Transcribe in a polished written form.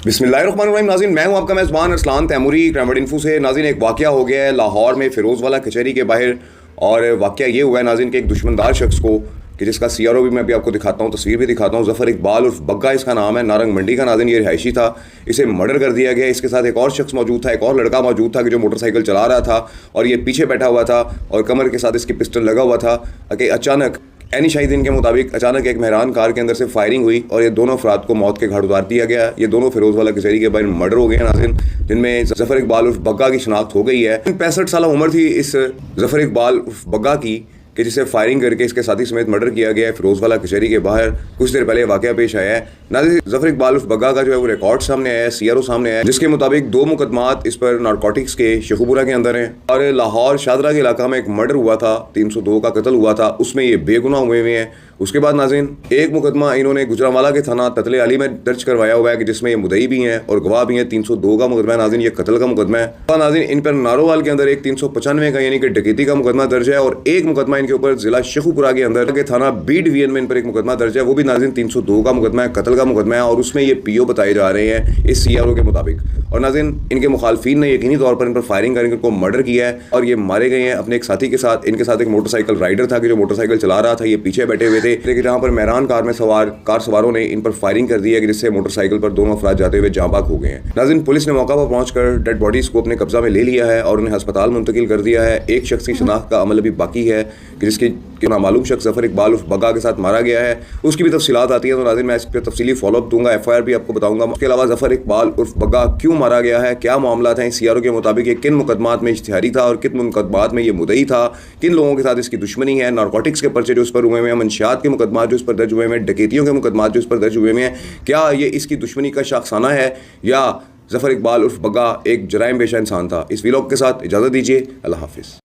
बिस्मिल्लाहिर्रहमानिर्रहीम। नाज़रीन, मैं हूं आपका मेज़बान अरसलान तैमूरी क्राइम इन्फो से। नाज़रीन, एक वाक़या हो गया है लाहौर में फ़िरोज़वाला कचहरी के बाहर। और वाक़या ये हुआ है नाज़रीन कि एक दुश्मनदार शख्स को, कि जिसका सीआरओ भी मैं अभी आपको दिखाता हूँ, तस्वीर भी दिखाता हूँ, ज़फ़र इकबाल उर्फ बग्गा इसका नाम है, नारंग मंडी का। नाज़रीन, ये रिहायशी था, इसे मर्डर कर दिया गया। इसके साथ एक और शख्स मौजूद था, एक और लड़का मौजूद था कि जो मोटरसाइकिल चला रहा था और ये पीछे बैठा हुआ था और कमर के साथ इसकी पिस्टल लगा हुआ था कि अचानक एनी शाहिदीन के मुताबिक अचानक एक मेहरान कार के अंदर से फायरिंग हुई और ये दोनों अफराद को मौत के घाट उतार दिया गया। ये दोनों फ़िरोज़वाला कचहरी के बाहर मर्डर हो गए नाज़रीन, जिनमें ज़फ़र इकबाल उर्फ बग्गा की शनाख्त हो गई है। 65 साल उम्र थी इस ज़फ़र इकबाल उर्फ बग्गा की, कि जिसे फायरिंग करके इसके साथी समेत मर्डर किया गया है फ़िरोज़वाला कचहरी के बाहर। कुछ देर पहले वाक़या पेश आया है नाज़रीन। ज़फ़र इकबाल उर्फ बग्गा का जो है वो रिकॉर्ड सामने आया है, सीआरओ सामने आया है, जिसके मुताबिक 2 मुकदमात इस पर नारकोटिक्स के शेखुपुरा के अंदर हैं। और लाहौर शादरा के इलाका में एक मर्डर हुआ था, 302 का कत्ल हुआ था, उसमें ये बेगुनाह हुए हुए हैं। उसके बाद नाज़रीन एक मुकदमा इन्होंने गुजरांवाला के थाना ततले अली में दर्ज करवाया हुआ है कि जिसमें ये मुदई भी हैं और गवाह भी हैं। 302 का मुकदमा है नाज़रीन, ये कत्ल का मुकदमा है। और नाज़रीन इन पर नारोवाल के अंदर एक 395 का यानी कि डकैती का मुकदमा दर्ज है और एक मुकदमा इनके ऊपर जिला शेखुपुरा के अंदर के थाना बी डिवीजन में इन पर एक मुकदमा दर्ज है, वो भी नाज़रीन 302 का मुकदमा है, कत्ल का मुकदमा है। और उसमें ये पीओ बताए जा रहे हैं इस सीआरओ के मुताबिक। और नाज़रीन इनके मुखालफीन ने यकीनी तौर पर इन पर फायरिंग करके इनको मर्डर किया है और ये मारे गए हैं अपने एक साथी के साथ। इनके साथ एक मोटरसाइकिल राइडर था कि जो मोटरसाइकिल चला रहा था, ये पीछे बैठे हुए थे, लेकिन जहाँ पर मेहरान कार में सवार कार सवारों ने इन पर फायरिंग कर दी है कि जिससे मोटरसाइकिल पर दोनों अफराद जाते हुए जाँ बाग हो गए हैं। नाज़रीन पुलिस ने मौका पर पहुंचकर डेड बॉडीज को अपने कब्जा में ले लिया है और उन्हें अस्पताल मुंतकिल कर दिया है। एक शख्स की शनाख्त का अमल अभी बाकी है कि जिसकी नामालूम शख्स ज़फ़र इकबाल उर्फ बग्गा के साथ मारा गया है, उसकी भी तफसीलात आती है। तो नाज़रीन मैं इस पर तफसीली फॉलोअप दूंगा, एफआईआर भी आपको बताऊंगा। उसके अलावा ज़फ़र इकबाल उर्फ बग्गा क्यों मारा गया है, क्या मामला हैं सीआरओ के मुताबिक, ये किन मुकदमात में इश्तिहारी था और किन मुकदमात में ये मुदई था, किन लोगों के साथ इसकी दुश्मनी है, नारकोटिक्स के पर्चे जो उस पर हुए हैं, मंशियात के मुकदमात जो उस पर दर्ज हुए हैं, डकैतियों के मुकदमात जो उस पर दर्ज हुए हैं, क्या ये इसकी दुश्मनी का शाखसाना है या ज़फ़र इकबाल उर्फ बग्गा एक जराइम पेशा इंसान था। इस व्लॉग के साथ इजाज़त दीजिए। अल्लाह हाफिज़।